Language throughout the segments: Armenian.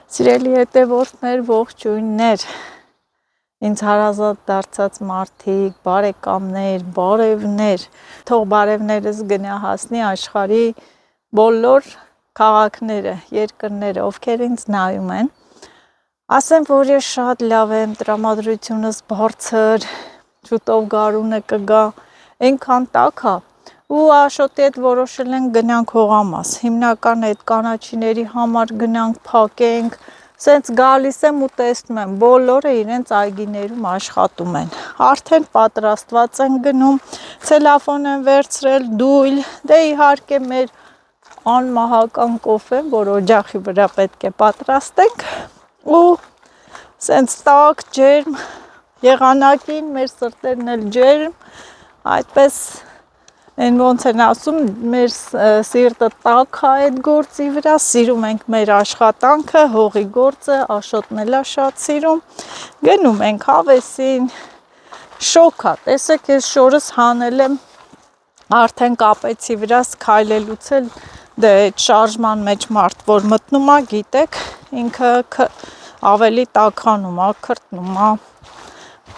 Սիրելի հետևորդներ, ողջույններ, ինձ հարազատ դարձած մարդիկ, բարեկամներ, բարևներ, թող բարևներս գնահասնի աշխարհի բոլոր քաղաքները, երկրները, ովքեր ինձ նայում են, ասեմ, որ ես շատ լավ եմ, տրամադրությունս բարձր, շուտով գարունը կգա, այնքան տաք է, ու Աշոտի հետ որոշել ենք գնանք հողամաս, հիմնական այդ կանաչիների համար գնանք փակենք, սենց գալիս եմ ու տեսնում եմ, բոլորը իրենց այգիներում աշխատում են, արդեն պատրաստված են գնում, ցելոֆան են վերցրել, դույլ, դե իհարկե մեր անմահական կոֆեն, որ օջախի վրա պետք է պատրաստենք, ու սենց տաք, ջերմ, եղանակին մեր սրտերն էլ ջերմ, այդպես Են ոնց են ասում, մեր սիրտը տաք է այդ գործի վրա, սիրում ենք մեր աշխատանքը, հողի գործը, Աշոտն էլ է շատ սիրում, գնում ենք հավեսին, շոք է, տեսեք ես շորս հանել եմ, արդեն կապեցի վրաս քայլելուց էլ, դե այդ շարժման մեջ մարդ, որ մտնում է, գիտեք, ինքը ավելի տաքանում է, քրտնում է,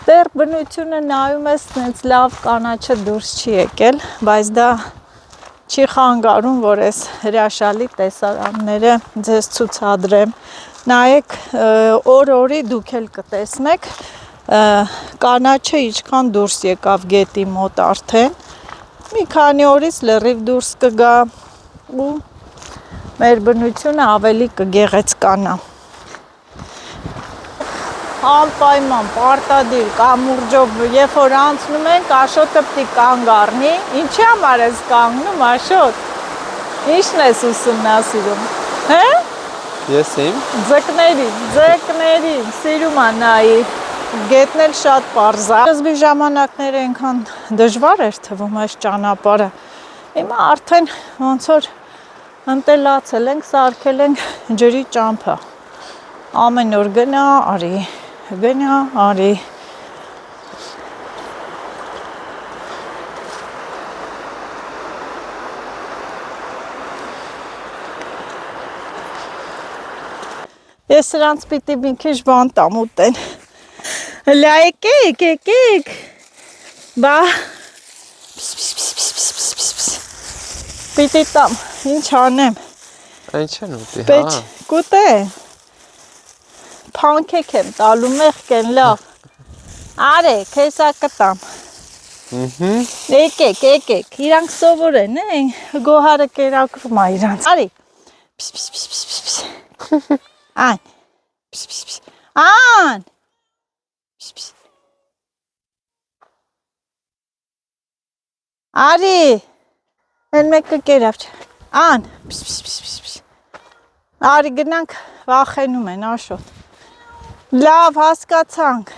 Դեռ բնությունը նայում ես, նենց լավ կանաչը դուրս չի եկել, բայց դա չի խանգարում, որ ես հրաշալի տեսարանները ձեզ ցուցադրեմ, նայեք օր-օրի դուք էլ կտեսնեք, կանաչը ինչքան դուրս եկավ գետի մոտ արդեն, մի քանի օրից լրիվ դուրս կգա ու մեր բնությունը ավելի կգեղեցկանա Անպայման, պարտադիր, կամուրջով, երբ որ անցնում ենք, Աշոտը պիտի կանգ առնի, ինչի համար ես կանգնում, Աշոտ, ինչն ես ուսումնասիրում, հե? Ես իմ? Ձկներին, սիրում է նայի, գետն էլ շատ պարզ է, սկզբի ժամանակները այնքան դժվար էր թվում այս ճանապարհը, հիմա արդեն ոնց որ ընտելացել ենք, սարքել ենք ջրի ճամփա, ամեն օր գնա, արի Գնա, արի Ես սրանց պիտի մի քիչ բան տամ ուտեն Հլա եկեք Բա Պիտի տամ, ինչ անեմ Այն չեն ուտի, հա Կուտե Փանքեք եմ տալու մեղք են լավ Արեք, հեսա կտամ Եկեք, իրանք սովոր են, գոհարը կերակրում է իրանց Արի Ան Արի Են մեկը կերավ Ան Արի գնանք վախենում են Աշոտ Լավ, հասկացանք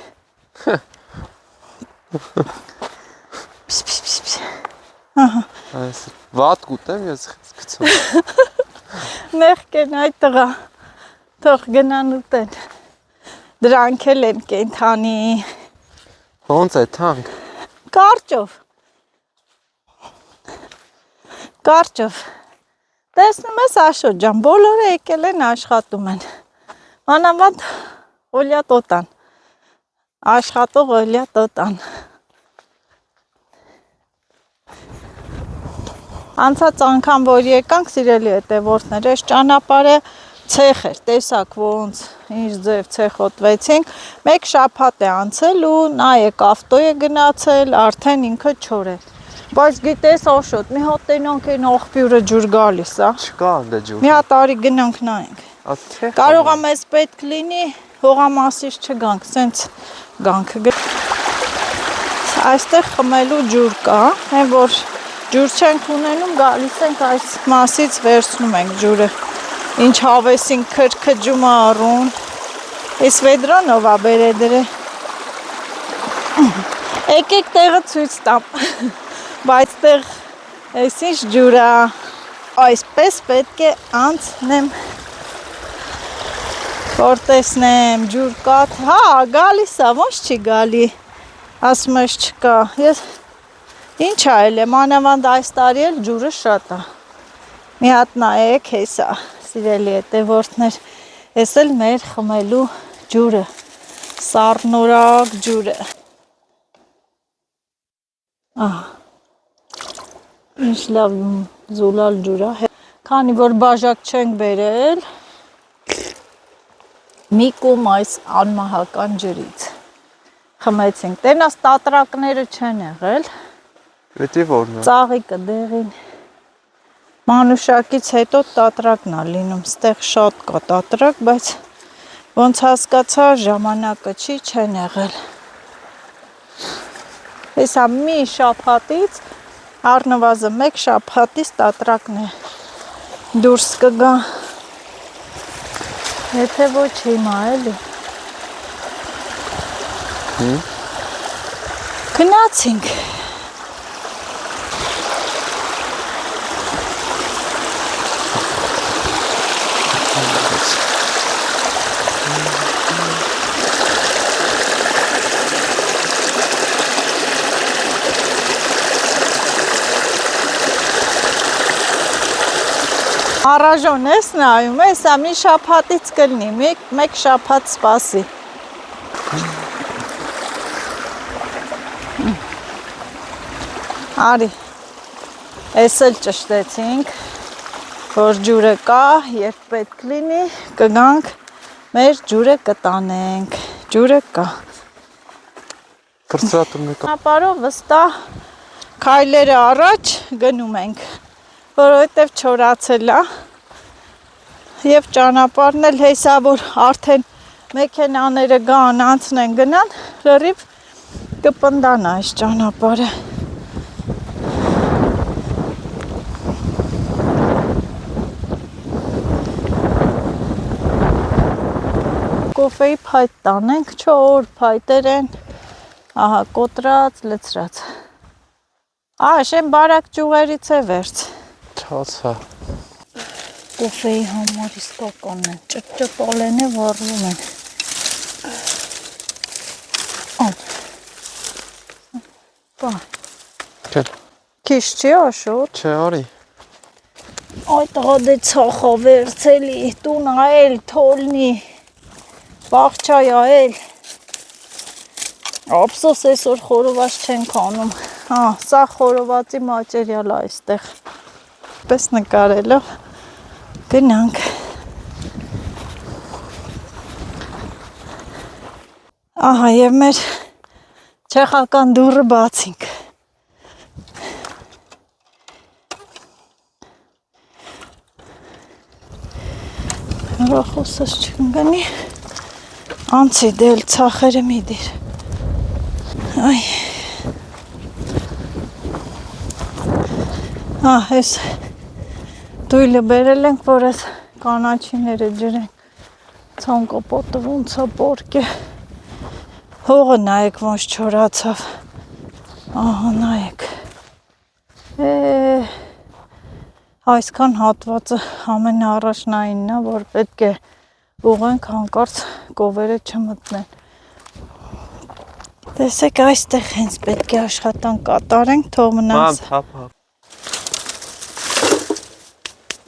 Վատ կուտեմ ես գցում Մեղք են այդ տղա Թող գնան ուտեն Դրանք էլ են կենթանի Ոնց է թանք Կարճով Տեսնում ես Աշոտ ջան բոլորը եկել են աշխատում են Մանավանդ Օլյա տոտան Աշխատող Օլյա տոտան Անցած անգամ որ եկանք սիրելի հետևորդներ այս ճանապարհը ցեխ էր տեսակ ոնց ինչ ձև ցեխոտվեցինք մեկ շաբաթ է անցել ու նայեք ավտո է գնացել արդեն ինքը չոր է բայց գիտես Աշոտ մի հատ տենանք այն աղբյուրը ջուր գալիս է Չկա դե ջուր Մի հատ արի գնանք նայենք Կարող է մեզ պետք լինի հողամասից չգանք, սենց գանք Այստեղ խմելու ջուր կա, այն որ ջուր չենք ունենում, գալիս ենք այս մասից վերցնում ենք ջուրը Ինչ հավեսին քրքջում է առուն Ես վեդրանով է բերեդրե Եկեք տեղը ցույց տամ Բայց տեղ ես ինչ ջուր է Այսպես պետք է անցնեմ Որ տեսնեմ, ջուր կա, հա, գալիս է, ոնց չի գալի, ասում ես չկա, ես, ինչ այլ է, մանավանդ այս տարի էլ ջուրը շատ է, մի հատ նայեք, հեսա, սիրելի հետևորդներ, Էս էլ մեր խմելու ջուրը, սառնորակ ջուրը։ Ինչ լավ զուլալ ջուր է։ Քանի որ բաժակ չենք բերել, մի կում այս անմահական ջրից խմեցինք։ Տենաս տատրակները չեն եղել։ Պետք է որն է։ Ծաղիկը դեղին։ Մանուշակից հետո տատրակն է լինում։ Ստեղ շատ կա տատրակ, բայց ոնց հասկացա ժամանակը չի, չեն եղել։ Հեսա մի շաբաթից առնվազն մեկ շաբաթից տատրակն է դուրս կգա։ Եթե ոչ հիմա էլի։ Գնացինք։ Առաժոն ես նայում, հեսա մի շաբաթից կլինի, մեկ շաբաթ սպասի։ Արի, ես էլ ճշտեցինք, որ ջուրը կա, երբ պետք լինի, կգանք, մեր ջուրը կտանենք, ջուրը կա։ Կրծրատումն է կա։ Ապարով վստահ քայլերը առաջ գնում ենք, որովհետև չորացել է և ճանապարհն էլ հեսա, որ արդեն մեքենաները գան, անցնեն, գնան, լրիվ կպնդանա այս ճանապարհը։ Կոֆեի փայտ տանենք, 4 փայտեր են, ահա, կոտրած, լցրած։ Շեն բարակ ճյուղերից է վերջ։ Չացա։ Կոֆեի համար իսկականն են, ճպճպալեն է վառվում են։ Բա։ Չէ։ Քիչ չի աշոտ։ Չէ, արի։ Այ տղա դե ցախա վերցելի, տուն այլ, թոլնի, բաղչայ այլ։ Ափսոս այսօր խորոված չենք անում։ Սա խորովածի մատերիալ է այստեղ։ Պես նկարելով գնանք։ Ահա եւ մեր չեխական դուռը բացինք։ Հեռախոսս չընկնի։ Անցի դել ցախերը մի դիր։ Այ Այս դույլը բերել ենք, որ այս կանաչիները ջրենք, ցանկապոտը ոնց է պորկ է, հողը նայեք ոնց չորացավ, ահա նայեք, այսքան հատվածը ամենաառաջնայինն է, որ պետք է ուղենք հանկարծ կովերը չմտնեն, տեսեք այստեղ հենց պետք է աշխատանք կատարենք, թող մնաց,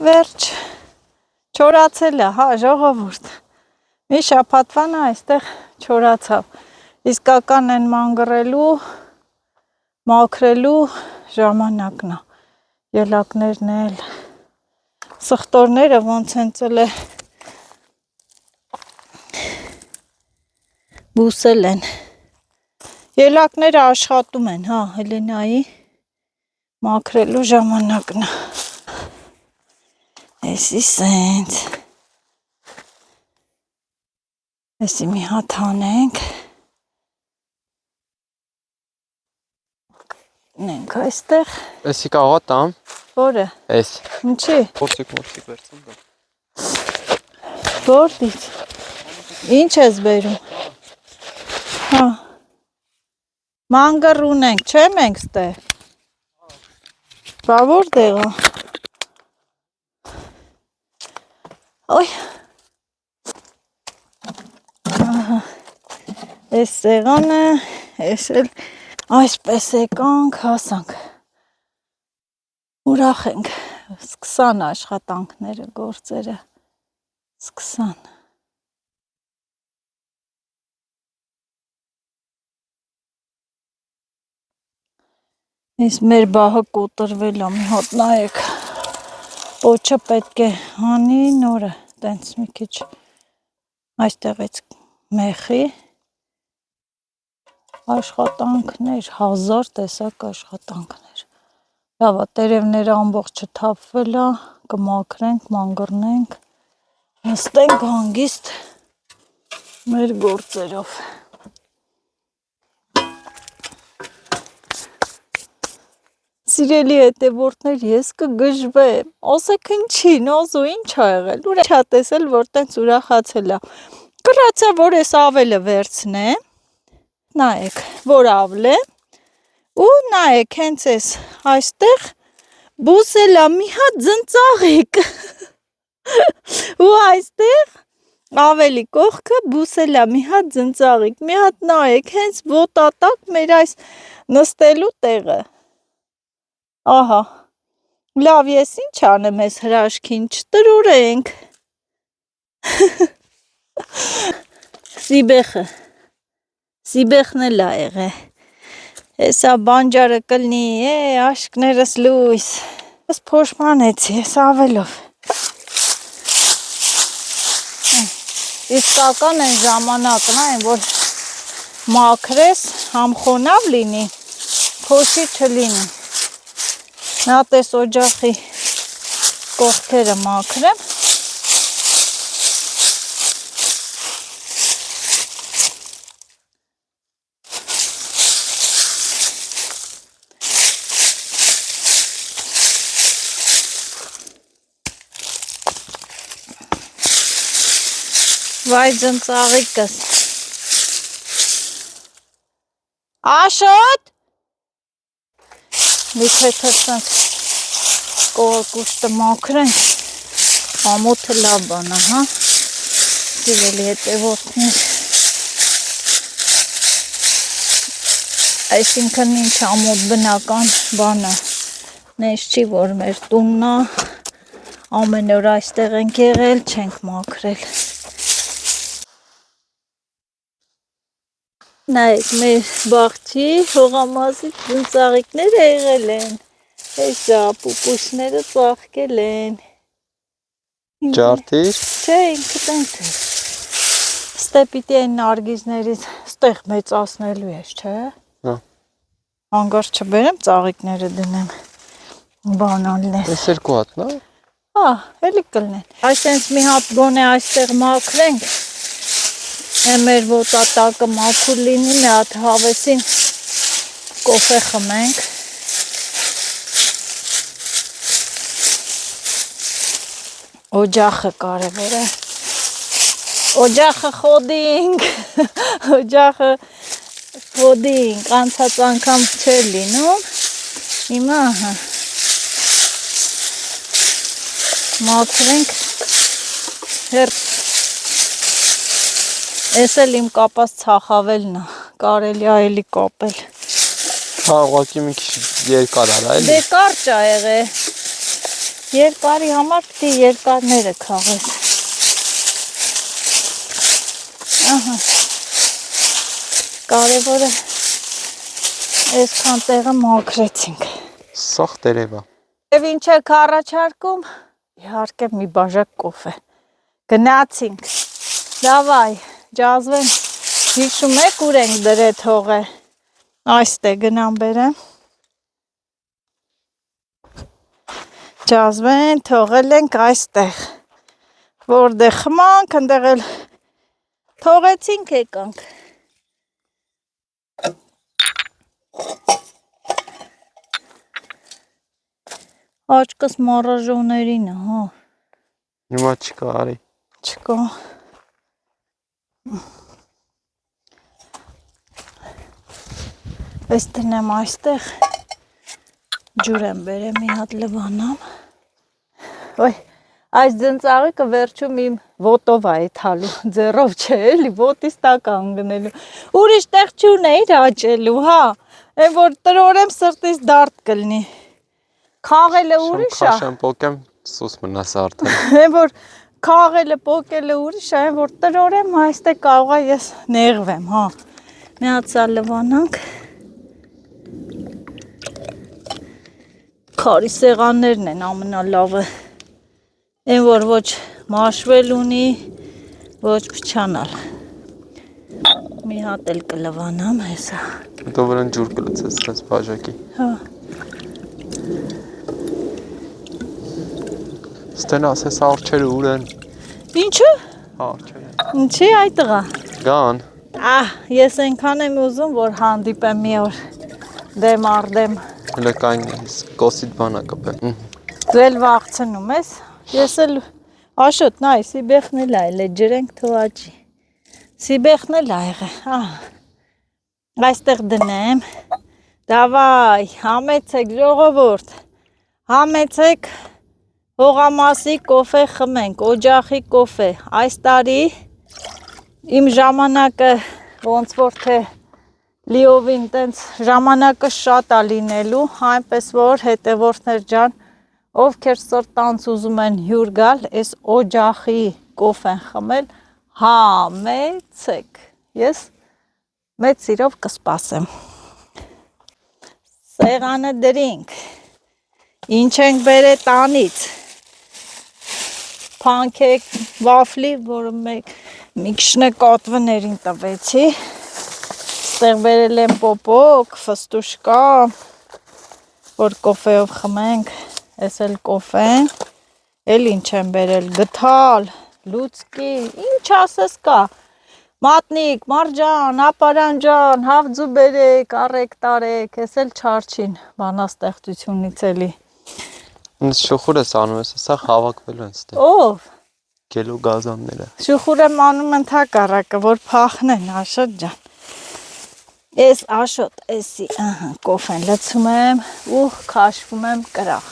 վերջ, չորացել է, հա, ժողովուրդ, մի շաբաթվան այստեղ չորացավ, իսկական են մանգռելու, մաքրելու ժամանակն է, ելակներն էլ, սխտորները ոնց են ծլե, բուսել են, ելակները աշխատում են, հա, Հելենայի, մաքրելու ժամանակն է, Էսի սենց, էսի մի հատ հանենք, նենք այստեղ, Էսի կաղա տամ, որը, էս, ինչի, մորցիկ վերցում դա, որդից, ինչ ես բերում, հա, մանգր ունենք, չեմ ենք ստեղ, բա որ դեղա, Ոյ, այս սեղանը, այս էլ այսպես եկանք, հասանք, ուրախ ենք, սկսան աշխատանքները, գործերը, սկսան, Ես մեր բահը կոտրվել է, մի հատ նայեք։ Պոչը պետք է հանի նորը, տենց մի քիչ այստեղից մեխի աշխատանքներ, 1000 տեսակ աշխատանքներ։ Լավ է, տերևները ամբողջը թափվել է, կմաքրենք, մանգռնենք, նստենք հանգիստ մեր գործերով։ Սիրելի հետևորդներ, ես կգժվեմ, ասեք ինչի, նոզու ինչ ա եղել, ուր չա տեսել, որ տենց ուրախացել է։ Կրացա, որ ես ավելը վերցնեմ, նայեք, որ ավլ է, ու նայեք, հենց ես այստեղ բուսել է մի հատ ձնծաղիկ, ու այստեղ ավելի կողքը բուսել է մի հատ ձնծաղիկ, մի հատ նայեք, հենց ոտատակ մեր այս նստելու տեղը։ Ահա, լավ, ես ինչ անեմ ես հրաշքին, չտրորենք։ Սիբեխն էլ ա եղե։ Հեսա բանջարը կլնի, աշկներս լույս։ Ես փոշմանեցի, ես ավելով։ Իսկական են ժամանակն այն, որ մաքրես, համ խոնավ լինի, փոշի չլինի։ Նա տես օջախի կողքերը մաքրեմ։ Վայ ձնծաղիկս։ Աշոտ։ Լիքը թրսանք կողքուշտը մաքրենք, ամոթը լավ բան է, հա, սիրելի հետևորդներ, այսինքն ինչ ամոթ բնական բան է, նես չի, որ մեր տունն է, ամեն օր այստեղ ենք եղել, չենք մաքրել։ Նայեք, մեր բաղջի հողամասի ձնծաղիկները եղել են, հեսա պուպուշները ծաղկել են։ Ջարդիր։ Չէ, ինքը տենց է։ Ստե պիտի այն նարգիզներից ստեղ մեծացնելու ես, չէ։ Հա։ Հանգարց չբերեմ, ծաղիկները դնեմ, բանալնես։ Այս երկու հատն է։ Հա, էլի կլնեն։ Այսենց մի հատ գոնե այստեղ մաքրենք, մեր ոտատակը մաքուր լինի, մի հատ հավեսին կոֆե խմենք։ Օջախը կարևոր է։ Օջախը խոդինք, օջախը խոդինք, անցած անգամ չէր լինում, հիմա ահա, մաքրենք հերթ, ես էլ իմ կապած ծախավելն է, կարելի այլի կապել։ Հա, ուղղակի մի քիչ երկար արա էլի։ Դե կարճ ա եղե, երկարի համար պիտի երկարները քաղես։ Ահա, կարևորը այսքան տեղը մաքրեցինք։ Սաղ տերևա։ Եվ ինչ եք առաջարկում, իհարկե մի բաժակ կոֆե։ Գնացինք, դավայ, ջազվեն, հիշում եք ուր ենք դրետ հողը, այստեղ գնամ բերեմ։ Ջազվեն, թողել ենք այստեղ, որդեղ խմանք, ընդեղ էլ թողեցինք եկանք։ Աչկս մարաժոներին է, հա։ Հիմա չկա, արի։ Չկա։ Այս դնեմ այստեղ, ջուր եմ բերեմ մի հատ լվանամ։ Ոյ, այս ձնծաղիկը վերջում իմ ոտով է թալու, ձեռով չէ, էլի, ոտիս տակ անգնելու։ Ուրիշ տեղ չունեիր աճելու, հա, այն որ տրորեմ սրտիս դարդ կլնի։ Քաղելը ուրիշ է։ Քաշեմ պոկեմ, սուս մնաս արդեն։ Այն որ քաղելը պոկելը ուրիշ է, այն որ տրորեմ, այստեղ կարող է ես նեղվեմ, հա։ Մի հատ սա լվանանք։ Խարի սեղաններն են ամենալավը։ Այն որ ոչ մաշվել ունի, ոչ փչանալ։ Մի հատ էլ կլվանամ հեսա։ Դու վրան ջուր կլցես այս բաժակի։ Հա։ Ստեն ասես արջերը ուր են։ Ինչը։ Արջերը։ Ինչի այդ տղա։ Գան։ Ես այնքան եմ ուզում, որ հանդիպեմ մի օր դեմ արդեմ։ Լեկայն կոսիտ բանա կպեմ։ Դու էլ վաղցնում ես։ Ես էլ Աշոտ, նայ, սիբեխն էլ այլ է, ջրենք թվաճի։ Սիբեխն էլ այղ է, այստեղ դնեմ, դավայ, համեցեք ժողովուրդ, համեցեք հողամասի կոֆե խմենք, օջախի կոֆե, այս տարի իմ ժամանակը ոնց որ թե լիովին տենց ժամանակը շատ ա լինելու, այնպես որ հետևորդներ ջան, ովքեր սրտանց ուզում են հյուր գալ, այս օջախի կոֆեն խմել, համեցեք, ես մեծ սիրով կսպասեմ, սեղանը դրինք, ինչ ենք բերե տանից, փանքեկ, վաֆլի, որը մի քիչ կատվներին տվեցի, ստեղ բերել եմ պոպոկ, ֆստուշկա, որ կոֆեով խմենք, ես էլ կոֆեն, էլ ինչ եմ բերել, գթալ, լուցկի, ինչ ասես կա, մատնիկ, մարջան, ապարանջան, հավձու բերեք, առեք տարեք, ես էլ չարչին բանաստեղծությունից էլի։ Ինձ շուխուր ես անում ես, սա հավաքվելու են ստե։ Ով։ Գելու գազանները։ Շուխուր եմ անում ընդհակառակը, որ փախնեն, Աշոտ ջան։ Ես Աշոտ, էսի, կոֆեն լցում եմ ու քաշվում եմ կրախ։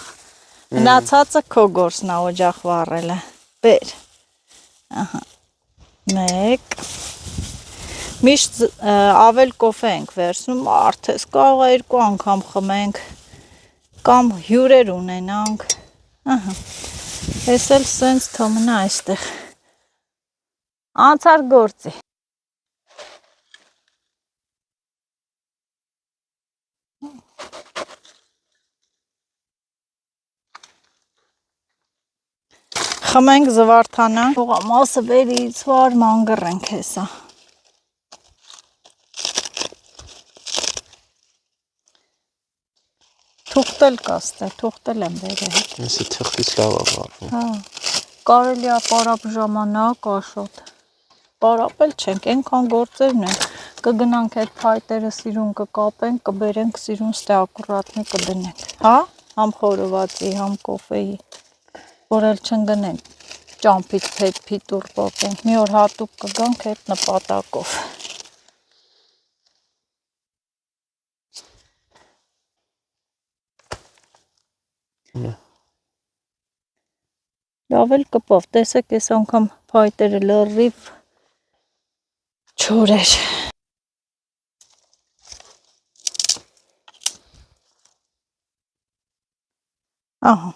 Մնացածը քո գործն ա օջախ վառելը։ Բեր։ Մեկ։ Միշտ ավել կոֆե ենք վերցնում, արդես կարող է 2 անգամ խմենք կամ հյուրեր ունենանք։ Ես էլ սենց թոմնա այստեղ։ Անցար գործի։ Խմենք զվարթանանք, հողամասը վերից վար մանգռենք հեսա։ Թուղթել կաստե, թուղթել եմ բերել։ Եսի թղթից լավ ա վարվում։ Հա, կարելի ա պարապ ժամանակ, Աշոտ։ Պարապել չենք, ենքան գործերն են, կգնանք այդ փայտերը սիրուն կկապենք, կբերենք սիրուն ստե ակուրատնի կդնենք, հա, համ խորովածի, համ կոֆեի, որ էլ չնգնենք, ճամփից փիտուր պոկենք, մի օր հատուկ կգանք այդ նպատակով։ Լավ էլ կպավ, տեսեք ես անգամ փայտերը լրիվ չոր էր։ Ահա։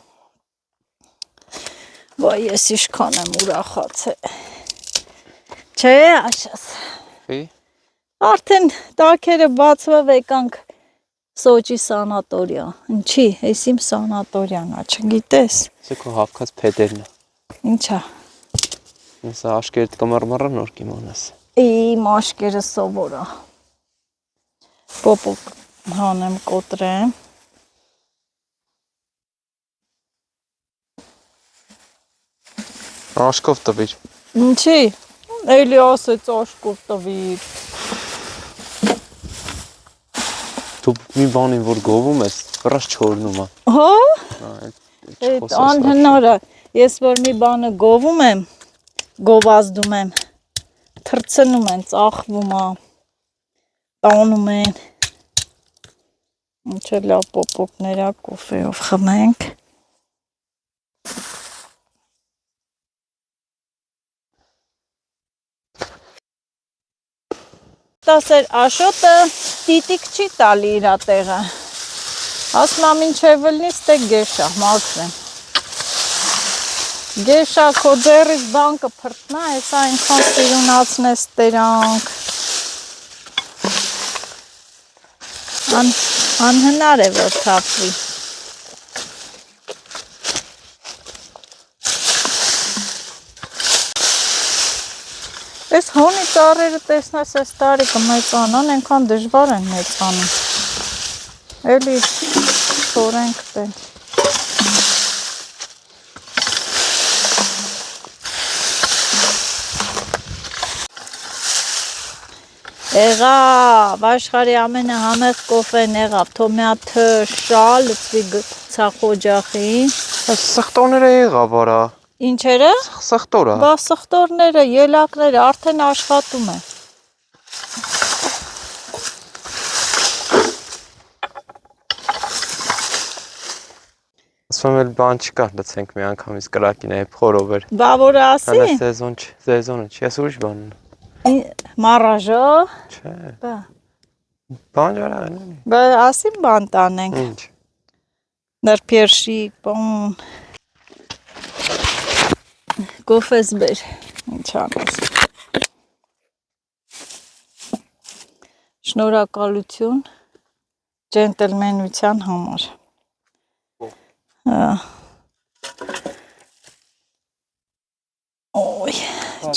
Վայ, ես իշքան եմ ուրախացել։ Չէ, Աշաս։ Ֆի։ Արդեն տակերը բացվավ եկանք Սոճի սանատորիա։ Ինչի, ես իմ սանատորիան ա, չգիտես։ Սա քո հավքած փետերն է։ Ինչա։ Սա աշկերտ կմռմռը նոր կիմանաս։ Իմ աշկերը սովոր ա։ Պոպոկ հանեմ կոտրեմ։ Աշկով տվիր։ Ինչի, էլի ասեց աշկով տվիր։ Դու մի բանին որ գովում ես, վրաս չորնում ա։ Հա։ Այդ Անհնար ա, ես որ մի բանը գովում եմ, գովազդում եմ, թրցնում են, ծախվում ա, տանում են։ Ինչ է լավ պոպոկներ ա, կոֆեով խմենք։ Տասեր Աշոտը տիտիկ չի տալի իրա տեղը։ Ասում ա մինչև լնի ստեկ գեշա, մաքրեմ։ Գեշա քո ձեռից բան կփրտնա, ես այնքան սիրունացնես տերանք։ Անհնար է որ թափվի։ Այս հոնի ծառերը տեսնես այս տարի կմեծանան, այնքան դժվար են մեծանում։ Էլի թորենք տեն։ Եղավ, աշխարհի ամենահամեղ կոֆեն եղավ, թող մի հատ շալ լցվի ցախոջախի։ Սխտորները եղավ արա։ Ինչերը։ Սխտորա։ Բա սխտորները, ելակները արդեն աշխատում են։ Ասում եմ բան չկա, լցենք մի անգամից կրակին է փորով էր։ Բա որ ասի։ Հələ սեզոնը չի, ես ուրիշ բան։ Մարաժո։ Չէ։ Բա։ Բան ջարա։ Բա ասի բան տանենք։ Ինչ։ Նրբերշի, բոն։ Կոֆես բեր, ինչ անես։ Շնորհակալություն ջենտլմենության համար։ Օй։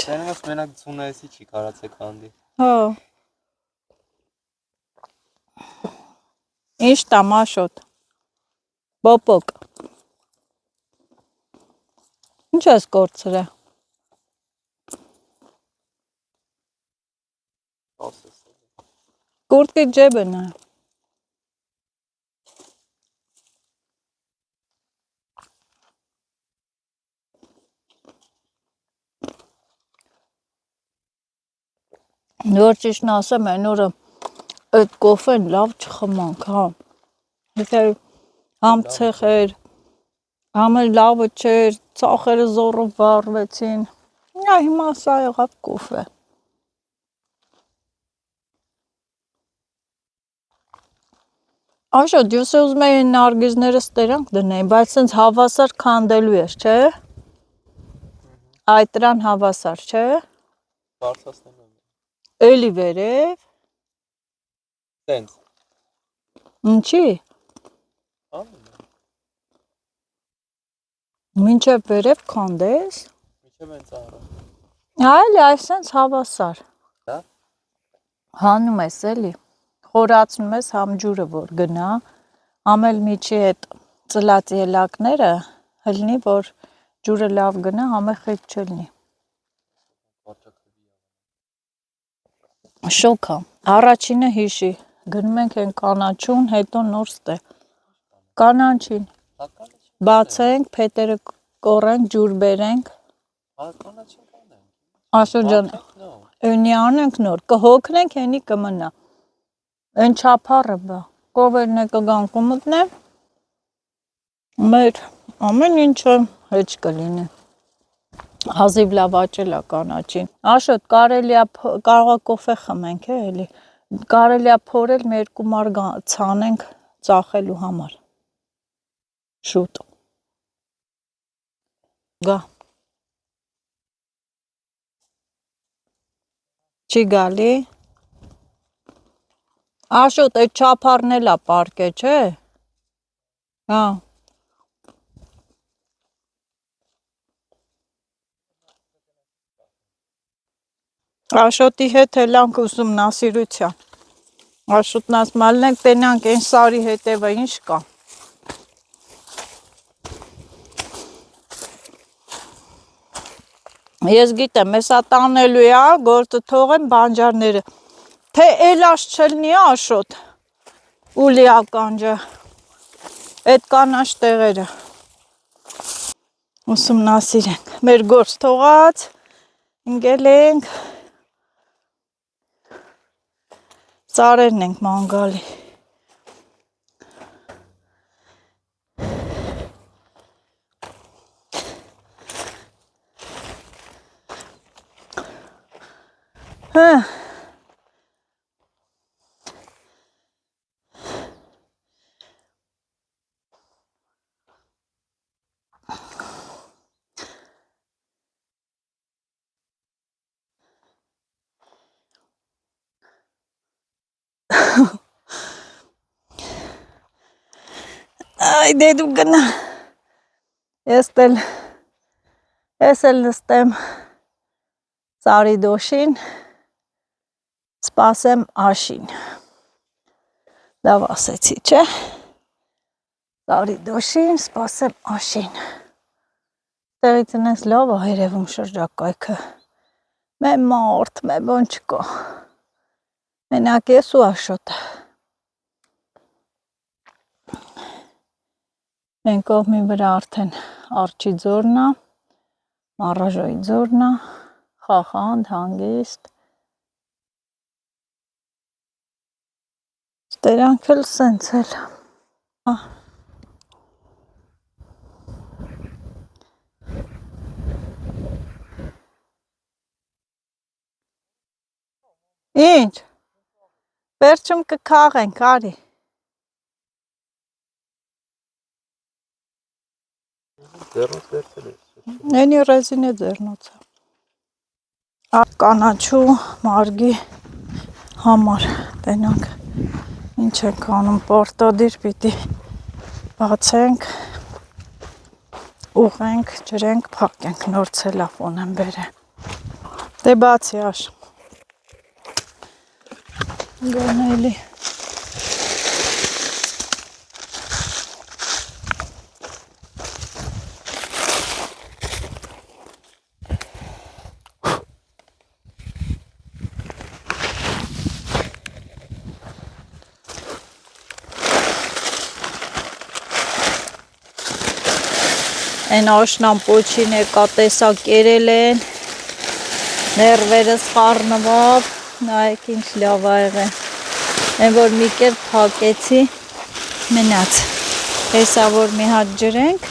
Տենես մենակ ցունեսի չի կարացեք հանդի։ Հա։ Ինչ տամաշոտ։ Բոպոկ։ Ինչ ես կորցրել։ Կուրտկի ջեբը նա։ Որ ճիշտն ասեմ, այն օրը այդ կոֆեն լավ չխմանք, հա։ Եթե համ ցեխեր, համ էլ լավը չէր, ծախերը զոռով վառվեցին։ Նա հիմա սա եղավ կոֆե։ Աշո, դյուսը ուզում էի նարգիզները ստերանք դնեի, բայց սենց հավասար քանդելու ես, չէ։ Այդ տրան հավասար, չէ։ Բարձրացնեմ։ Էլի վերև։ Տենց։ Ինչի։ Մինչև վերև քանդես։ Միջև են ծառը։ Այլ այսենց հավասար։ Դա։ Հանում ես էլի։ Խորացնում ես համ ջուրը որ գնա, համ էլ միջի հետ ծլած ելակները հլնի որ ջուրը լավ գնա, համ էլ խետ չլնի։ Շոքա, առաջինը հիշի, գնում ենք են կանաչուն, հետո նոր ստե։ Կանանչին։ Բացենք, փետերը կորենք, ջուր բերենք։ Ասո ջան, ունի անենք նոր, կհոգնենք, հենի կմնա։ Են չափառը բա, կովերն է կգան կմտնեմ, մեր ամեն ինչը հեչ կլինի։ Հազիվ լավ աճել է կանաչին։ Աշոտ, կարողա կոֆե խմենք է էլի, կարելի է փորել մի երկու մար ցանենք ծախելու համար։ Շուտ։ Գա։ Չի գալի։ Աշոտ, այդ չափառն էլ է պարկե, չէ։ Հա։ Աշոտի հետ հելանք ուսումնասիրության։ Աշոտն ասում ալնենք տենանք այն սարի հետևը ինչ կա։ Ես գիտեմ, հեսա տանելու է, գործը թողեմ բանջարները։ Թե էլաշ չլնի Աշոտ։ Ուլի ականջը։ Այդ կանաչ տեղերը։ Ուսումնասիրենք։ Մեր գործ թողած, ընկել ենք։ Ծարերն ենք մանգալի։ Հա։ Այ դե դու գնա։ Ես էլ նստեմ Ծարի դոշին, սպասեմ աշին։ Լավ ասեցի, չէ։ Ծարի դոշին, սպասեմ աշին։ Տեղից ինես լավ է երևում շրջակայքը։ Մե մարդ, մե բան չկա։ Մենակ ես ու Աշոտը։ Են կողմի վրա արդեն Արջի ձորն է, Մառաժոյի ձորն է, Խախանդ, հանգիստ։ Դրանք էլ սենց էլ։ Ինչ, վերջում կքաղենք, արի։ Ձեռնոց վերցել ես։ Նենի ռեզին է ձեռնոցը։ Կանաչու մարգի համար, տենանք, ինչ ենք անում, պորտադիր պիտի բացենք, ուղենք, ջրենք, փակենք, նոր ցելոֆան եմ բերեմ։ Դե բացի աշ։ Գանելի։ Են աշնան պոչին եկա տեսա կերել են, ներվերս խառնվավ, նայեք ինչ լավ ա եղել, են որ մի կերպ փակեցի, մնաց, հեսա որ մի հատ ջրենք,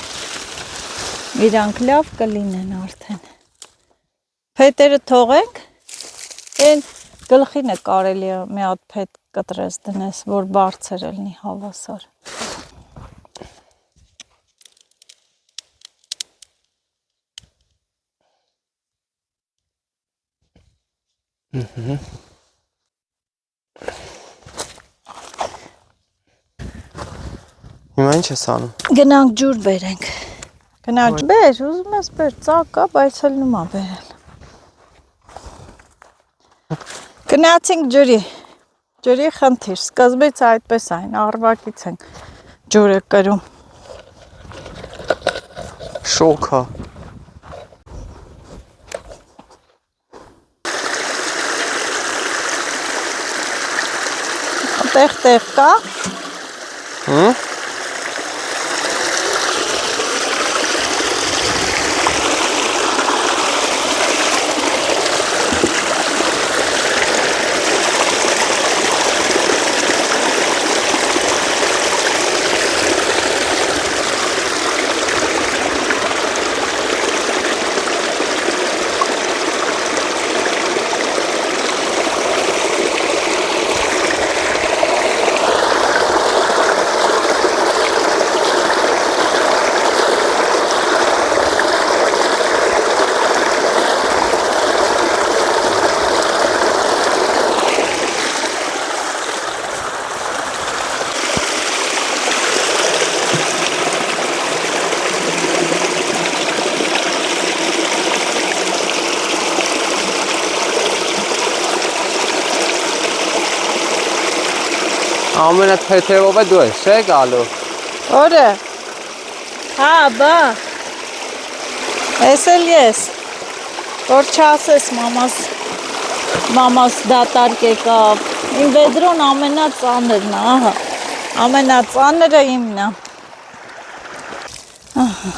իրանք լավ կլինեն արդեն, փետերը թողենք, են գլխին է կարելի մի հատ փետ կտրես դնես, որ բարձր ելնի հավասար։ Հիմա ինչ ես անում։ Գնանք ջուր բերենք։ Գնանք բեր, ուզում ես բեր, ծակա, բայց էլ նոմա բերել։ Գնացինք ջրի խնդիր, սկզբից այդպես այն, առվակից ենք ջուրը կրում։ Շոքա։ Տեղ կա։ Հմ։ Ամենաթեթևով է դու ես, չէ՞ գալու։ Օրը։ Հա, բա։ Ես էլ ես։ Որ չասես մամաս դատարկ եկավ։ Իմ վեդրոն ամենածանրն է, ահա։ Ամենածանրը իմն է։ Ահա։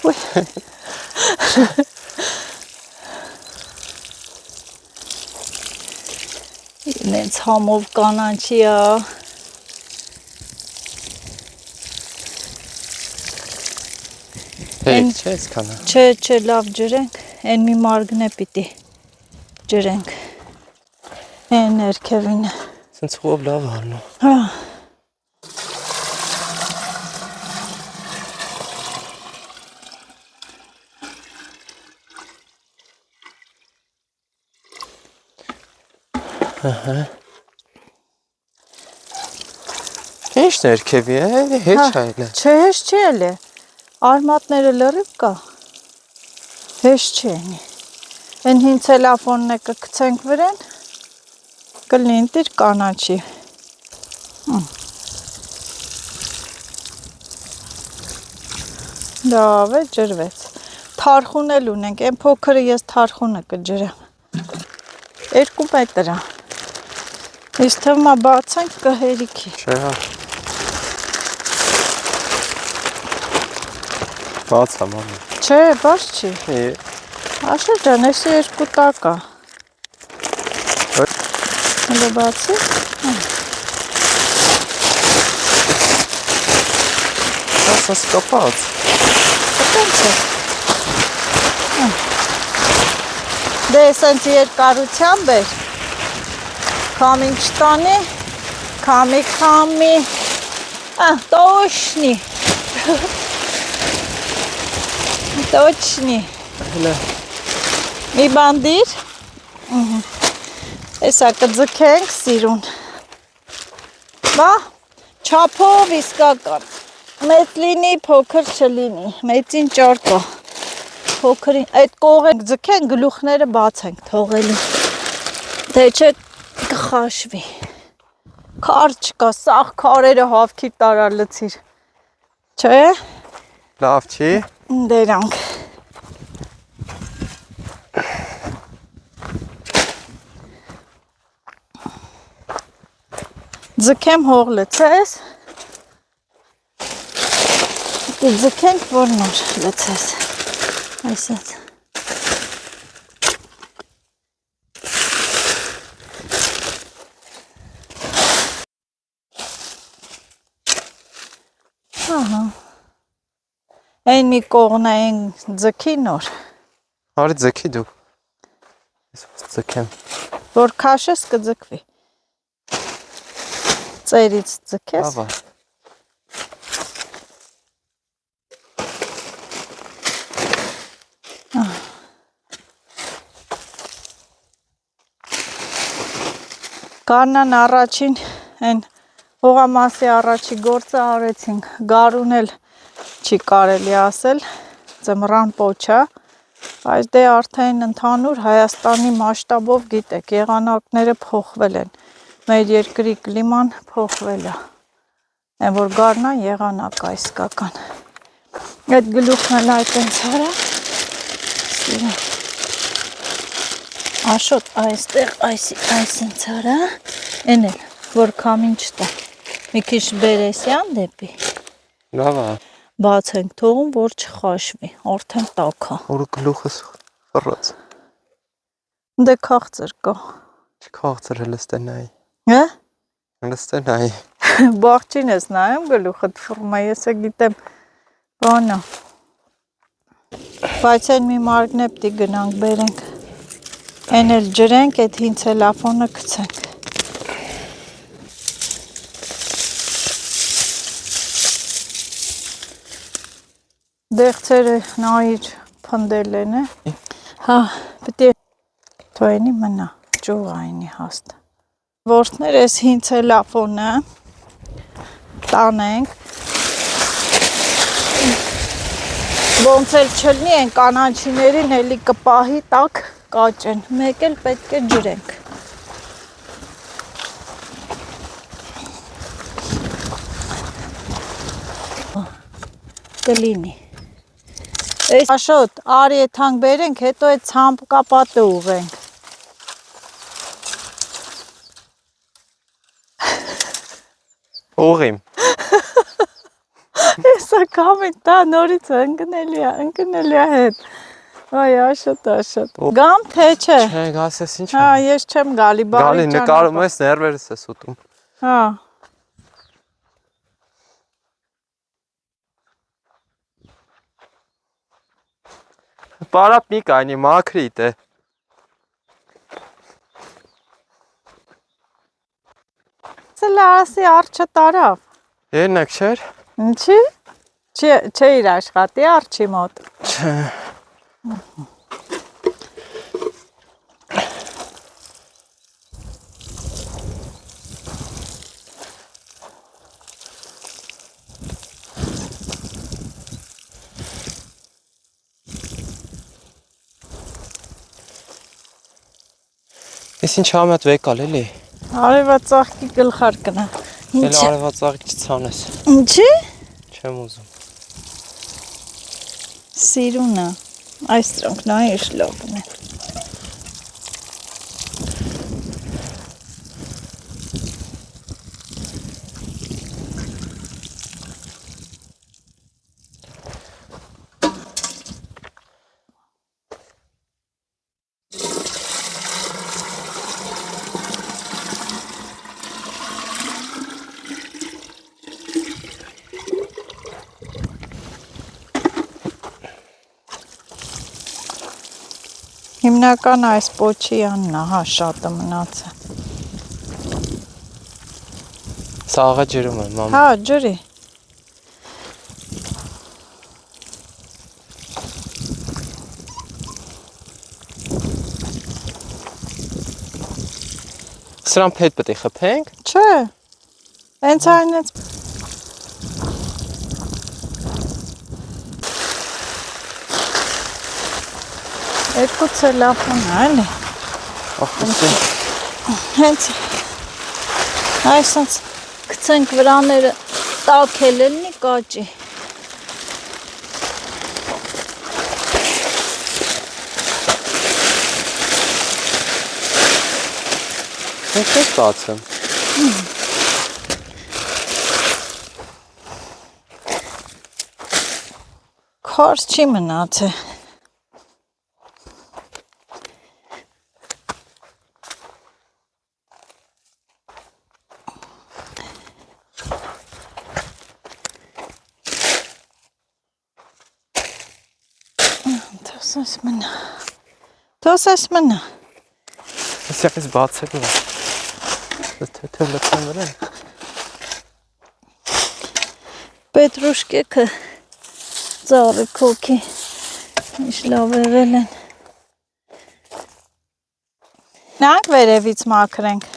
Ուй։ Նենց համով կանանչի է։ Հեյ, չէ՞ կանա։ Չէ, լավ ջրենք, են մի մարգն է պիտի ջրենք։ Են ներքևին է։ Սենց խով լավ արնում։ Հա։ Ինչ ներքևի է, հետ չայլ է։ Չէ, հեշ չի էլ է։ Արմատները լրիվ կա։ Հեշտ չի անի։ Են հին ցելոֆոնն է կգցենք վրան։ Կլինի դիր կանաչի։ Լավ է, ջրվեց։ Թարխուն էլ ունենք, այն փոքրը ես թարխունը կջրեմ։ 2 մետր է։ Ես թվում է բացենք կհերիքի։ Չէ։ Բաց է, մամա։ Չէ, բաց չի։ Աշը ջան, էսի 2 տակ է։ Հələ բացի։ Ասաս կապած։ Ո՞նց է։ Դե սենց երկարությամբ էր։ Քամին չտանի, քամի, точно, точно, Հələ, մի բանդիր, էսա կձգենք սիրուն, բա, չապով իսկական, մեծ լինի, փոքր չլինի, մեծին ճարկա, փոքրին, այդ կողեն ձգենք, գլուխները բացենք, թողելու, թե չէ կխաշվի, քար չկա, սաղ քարերը հավքի տարա լցիր, չէ, լավ չի։ դերանք, ձգեմ հող լցես, ձգենք որ նոր լցես, այսպես, ահա, այն մի կողնային ձգի նոր, Արի ձգի դու։ Ես ձգեմ։ որ քաշես կձգվի, ծերից ձգես, Լավ է։ Կանան առաջին այն հողամասի առաջի գործը արեցինք, գարուն էլ չի կարելի ասել, ձմռան պոչա, բայց դե արդեն ընդհանուր Հայաստանի մասշտաբով գիտեք, եղանակները փոխվել են, մեր երկրի կլիման փոխվել է, այն որ գարնան եղանակ է իսկական, այդ գլուխն էլ այդպես արա, սիրում, Աշոտ այստեղ այսինց արա, են էլ, որ կամին չտա, մի քիչ բերեսյան դեպի, Լավ է։ բաց ենք թողում, որ չխաշվի, արդեն տաք է, Որ գլուխս ֆռած։ դե քաղցր կա, Չքաղցր հələ ստենայի։ հա, Հələ ստենայի։ բաղջին ես նայում գլուխդ ֆռում է, ես է գիտեմ, բանա, բայց են մի մարգնեպտի գնանք բերենք, են էլ ջրենք, այդ հին ցելոֆոնը գցենք, դեղցերը նայիր փնդել են է, հա, պտի թոյնի մնա, ճուղ այնի հաստ, որդներ ես հին ցելոֆոնը տանենք, ոնց էլ չլնի են կանաչիներին էլի կպահի տակ կաճեն, մեկ էլ պետք է ջրենք, կլինի, Աշոտ, արի այդ հանգ բերենք, հետո այդ ցամպ կապատը ուղենք, Ուղիմ։ Եսա կամին տա նորից ընկնելի է հետ, այ Աշոտ, գամ թե չէ, Չէ, գասես ինչ հա, ես չեմ գալի, բարի Գալի նկարում ես ներվերս ես ուտում։ հա, Պարապ մի կայնի, մաքրի դե։ Սելա ասի արջը տարավ, Երնեք չէր։ ինչի, չէ իր աշխատի արջի մոտ, Չէ։ Ես ինչ համատ վեկալ էլի։ Արևածաղկի գլխար կնա։ Էլ արևածաղիկ չցանես։ Ինչի։ Չեմ ուզում։ Սիրունը։ Այս տրոնքն այր լավն է։ Հիմնական այս պոչի անն է, հա, շատը մնացը։ Սաղը ջրում եմ, մամ։ Հա, ջրի։ Սրան փետ պետք է խփենք։ Չէ։ Հենց այնից երկու ցելոֆան է, էլի։ Ախտի։ Հենց այսպես գցենք վրաները տաքել էլի կաճի։ Ինչ ես բացում։ Քարս չի մնացել։ Տոսես մնա։ Ես ես բացել եմ։ Թե լցեմ վրան։ Պետրուշկեքը ծառի քոքի ինչ լավ եղել են։ Նանք վերևից մաքրենք։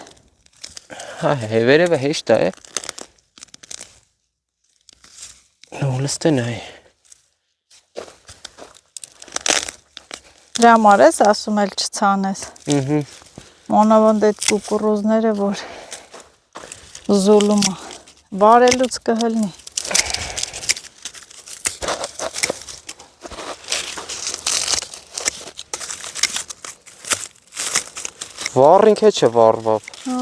Հա, վերևը հեշտ է։ Նոլստեն է։ Դրա համար ես ասում էլ չցանես։ Ահա։ Մանավանդ այդ կուկուռուզները, որ զուլումը վարելուց կհլնի։ Վառինք է չէ վառվավ։ Հա։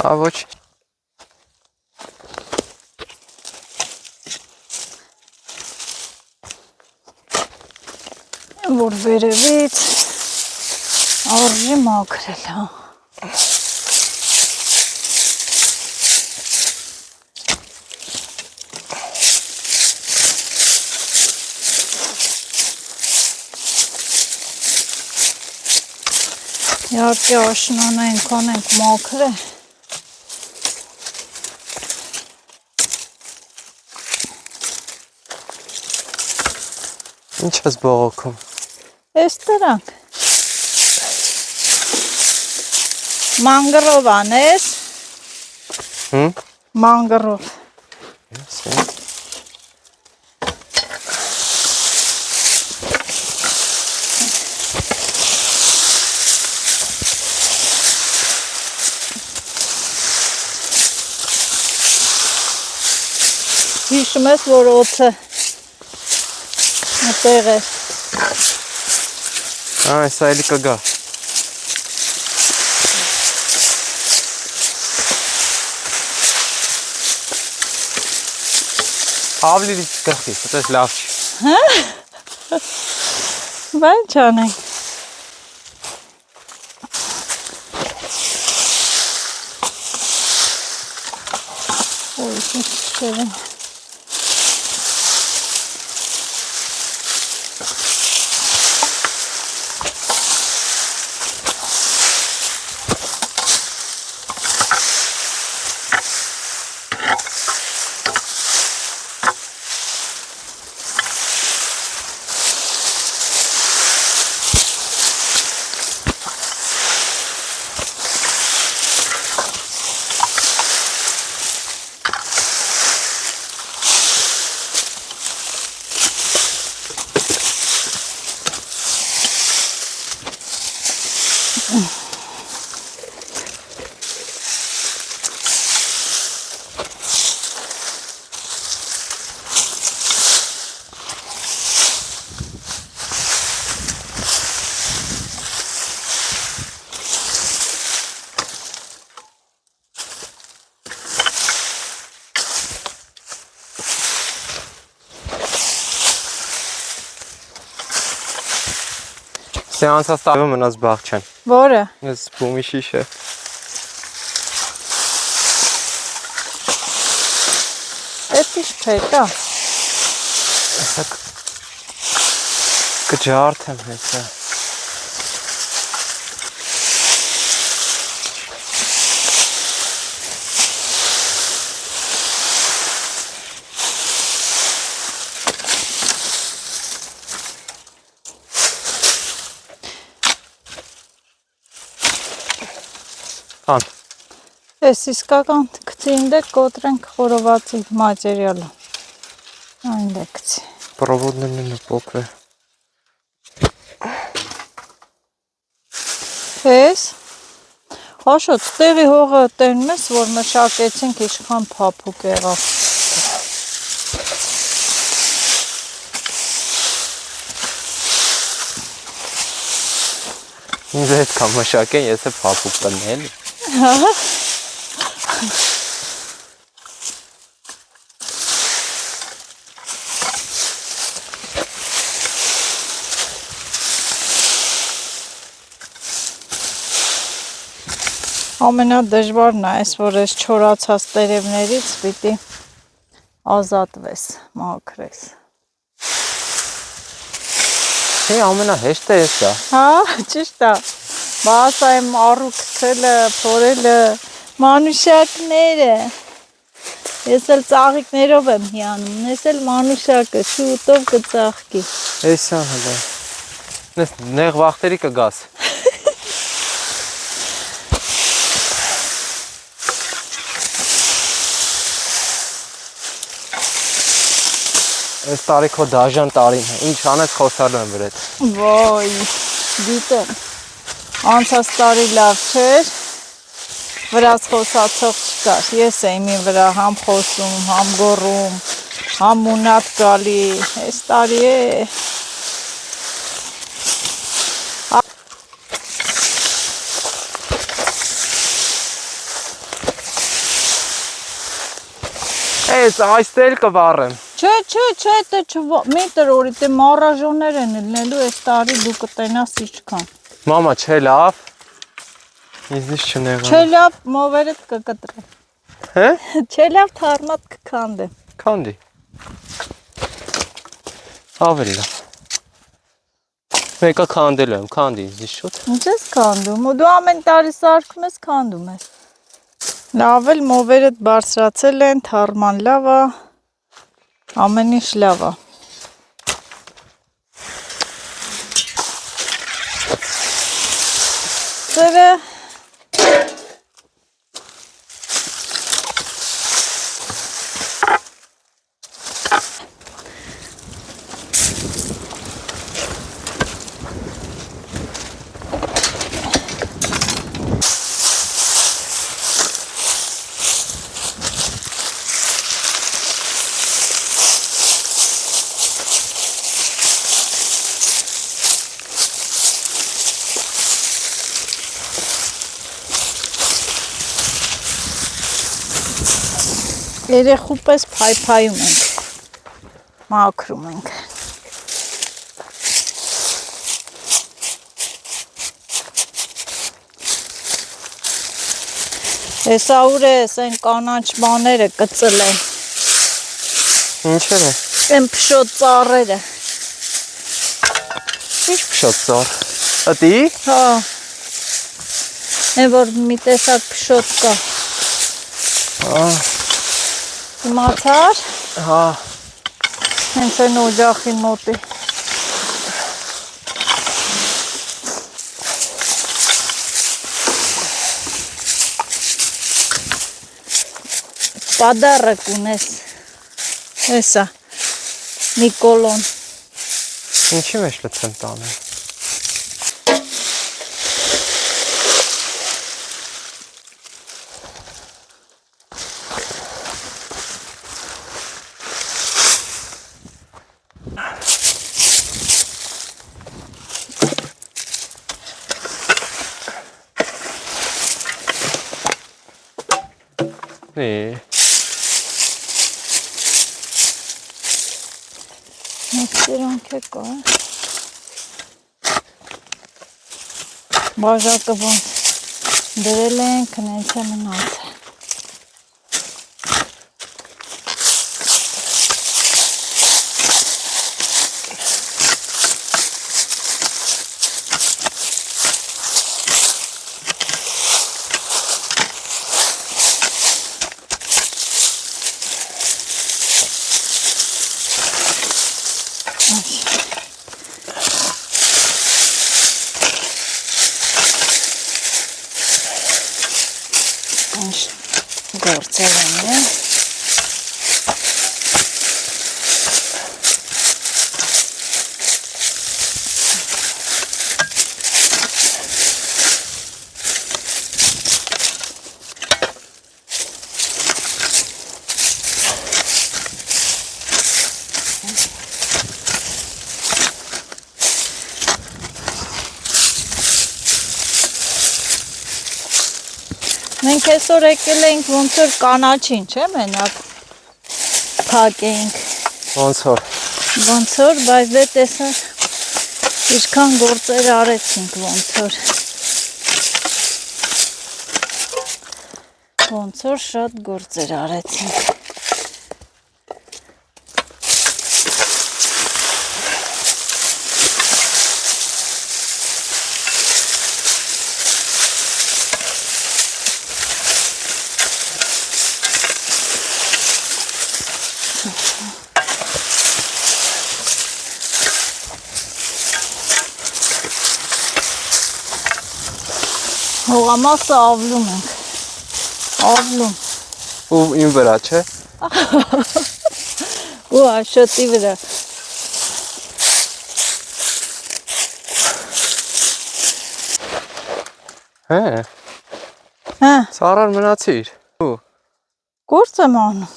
Հա ոչ։ Որ վերևից արժի մաքրել, հա։ Իհարկե աշնանը այնքան ենք մաքր է։ Ինչ ես բողոքում։ Էս դրանք։ Մանգրով անես։ Հմ։ Մանգրով։ Հիշում ես, որ օդը այդտեղ է։ Սա էլի կգա։ Ավլիից գախի, այդպես լավ չի։ Հա։ Բա ինչ անենք։ Ոյ, ինչ չերեն։ Սեանսած տարվը մնաց բաղ չեն։ Որը։ Ես բումի շիշը։ Էդ ինչ փետա։ Կջարդեմ հեսա։ Ան։ Էս իսկական գցին դե կոտրենք խորովածի մատերիալը։ Այն դե գցի։ Պրովոդներն են փոքր։ Էս։ Հաշոց տեղի հողը տենում ես, որ մշակեցինք իշխան փափուկ եղավ։ Ինձ հետ կամ մշակեն, ես է փափուկ տնել։ Ամենադժվարն է այս, որ այս չորացած տերևներից պիտի ազատվես, մաքրես։ Չէ, ամենահեշտը էս է։ Հա, ճիշտ է։ Բաս այմ առու գցելը, փորելը, մանուշակները։ Ես էլ ծաղիկներով եմ հիանում, ես էլ մանուշակը շուտով կծաղկի։ Էսան հələ։ Նես նեղ վախտերի կգաս։ Այս տարի քո դաժան տարին է։ Ինչ անես խոսալու եմ վրեդ։ Ոյ, գիտեմ։ Անցած տարի լավ չէր։ Վրաց խոսացող չկար։ Ես էի մի վրա համ խոսում, համ գոռում, համ մունատ գալի։ Այս տարի է։ Այստեղ էլ կվառեմ։ Չէ, դե միտր օրի դե մարաժոններ են ելնելու այս տարի դու կտենաս ինչքան։ Մամա, չէ լավ։ Ինձնից չնեղան։ Չէ լավ, մովերդ կկտրեմ։ Հե? Չէ լավ, թարմատ կքանդեմ։ Քանդի։ Ավելի լավ։ Մեկը քանդել եմ, քանդի ինձնից շուտ։ Ինչ ես քանդում։ Ու դու ամեն տարի սարքում ես, քանդում ես։ Լավ էլ մովերդ բարձրացել են, թարման լավ է, ամեն ինչ լավ է։ Սերը երեխու պես փայփայում ենք, մաքրում ենք։ Հեսա ուր ես, են կանաչ բաները կծել են։ Ինչեր է։ Են փշոտ ծառերը։ Ինչ փշոտ ծառ։ Ատի։ Հա։ Են որ մի տեսակ փշոտ կա։ Ահա։ Իմացար։ Հա։ Հենց են օջախի մոտի։ Պադարակ ունես։ Հեսա, Նիկոլոն։ Ինչի մեջ լցեմ տանը։ Նի։ Մեկ սրանք է կա։ Բաժակը ոնց դրել ենք, նենց է մնացել։ Գործեր են է։ Մենք այսօր եկել ենք ոնց որ կանաչին, չէ՞ մենակ փակենք։ Ոնց որ։ Ոնց որ, բայց դե տեսար ինչքան գործեր արեցինք ոնց որ։ Ոնց որ շատ գործեր արեցինք։ Հողամասը ավլում ենք, ավլում, Ու իմ վրա, չէ։ ու Աշոտի վրա, Հե, հա, սառար մնացիր։ Ու գործ եմ անում,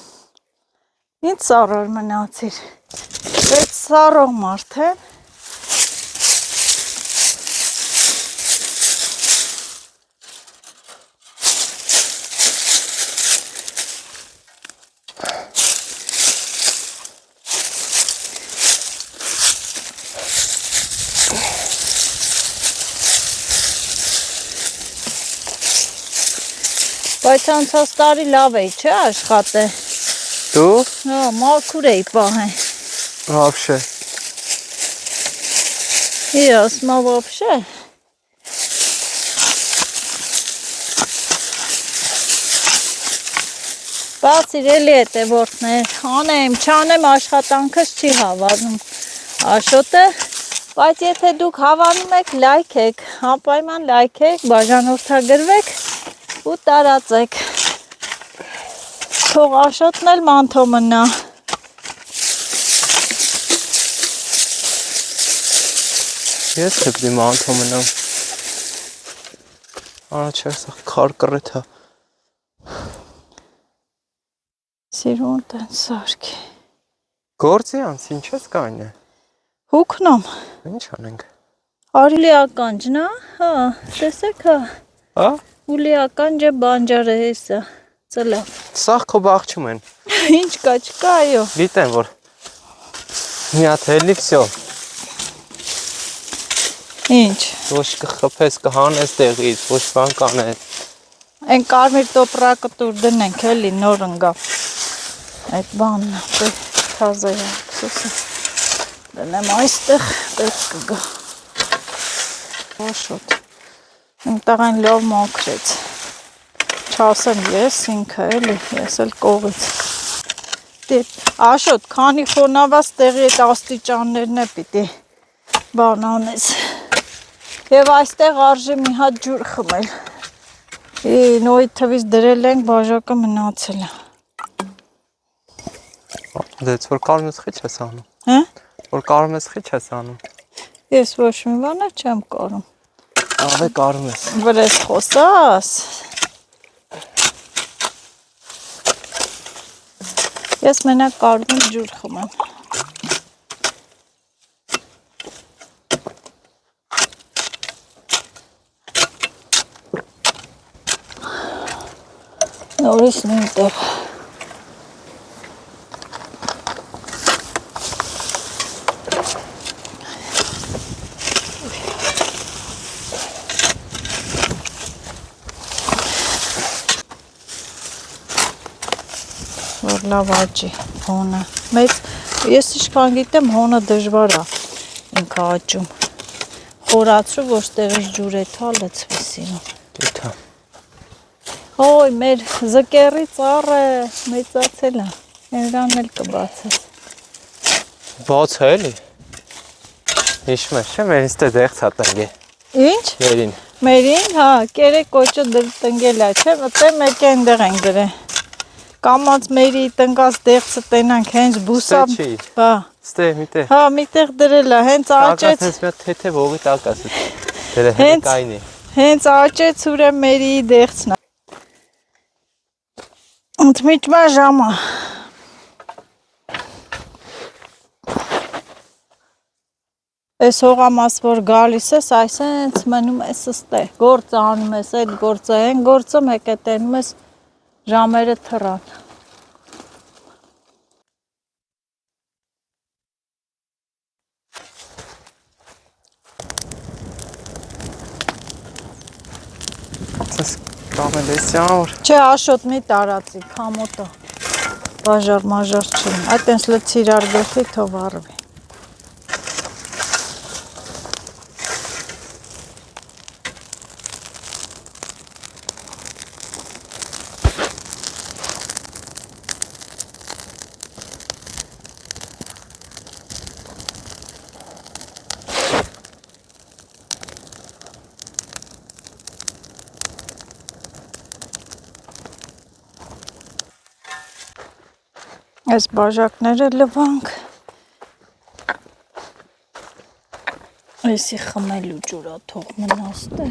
ինչ սառար մնացիր, այդ սառող մարդ է, բայց անցած տարի լավ էի, չէ աշխատե, դու հա, մաքուր էի պահեն, вообще։ ասմա вообще, բաց իրելի հետևորդներ, անեմ, չանեմ աշխատանքս չի հավանում Աշոտը, բայց եթե դուք հավանում եք, լայք եք, անպայման լայք եք, բաժանորդագրվեք ու տարածեք, թող Աշոտն էլ մանթո մնա, Ես դեպի մանթո մնամ։ Արա չէ, սա քար կռեթա։ սիրուն տեն սարքի, Գործի անց ինչ ես կանյա։ հուկնում, Ինչ անենք։ արիլիական ջնա, հա, տեսեք հա, Հա։ ուլիական ջը բանջար է հեսա, ծլավ, Սաղ քո բաղջում են։ ինչ կա չկա, այո, Գիտեմ որ։ Մի հատ հելի վсё։ ինչ, Ոչ կխփես, կհանես տեղից, ոչ բան կանես։ են կարմիր տոպրակը տուր դնենք, էլի նոր ընգա, այդ բանն է, թազա է, կսոսը, դնեմ այստեղ, պետք կգա, Աշոտ, իմ տղան լավ մոքրեց, չասեմ ես ինքը էլի, ես էլ կողից, Աշոտ, քանի խոնավաց տեղի այդ աստիճաններն է պիտի բան անես, և այստեղ արժի մի հատ ջուր խմել, նոյի թվից դրել ենք, բաժակը մնացել է, Դեց որ կարում ես խիչ ես անում։ հա? Որ կարում ես խիչ ես անում։ Ես ոչ մի բան չեմ կարում, Աղե կարում ես։ վրես խոսաս, ես մենակ կարում եմ ջուր խմեմ, Նորից նույն տեղ։ Որ լավ աճի հոնը։ Ես իշքան գիտեմ հոնը դժվար է ինքը աճում։ Խորացրու, որ ստեղից ջուր է թա լցվի սիրուն։ Դիթա։ Հոյ, մեր զկերի ծառը մեծացել է։ Նրան էլ կբացես։ Բաց է էլի։ Հիշում ես, չէ՞, մերից դե դեղց է տնգե։ Ինչ։ Մերին։ Մերին, հա, կերեք կոճը տնգել է, չէ՞, մտե մեկ այնտեղ են գրել։ Կամած մերի տնկած դեղցը տենանք հենց բուսա։ Ստե չի։ Հա։ Ստե միտե։ Հա, միտեղ դրել է, հենց աճեց։ Հենց մի թեթև ողի տակասը։ Դերը հերկային է։ Հենց աճեց ուրեմն մերի դեղցն է։ Ընդմիջմա ժամը։ Այս հողամաս որ գալիս ես, այսենց մնում ես ստե։ Գործը անում ես, այդ գործը, այն գործը մեկ է տենում ես ժամերը թռան։ Ես կամել ես ямар։ Չէ, աշոտ մի տարածի, քամոտը։ Բաժար մաժար չի։ Այդ տենց լցի իրար գլխի թող առվի։ Այս բաժակները լվանք։ Այսի խմելու ջուրա թող մնաստե։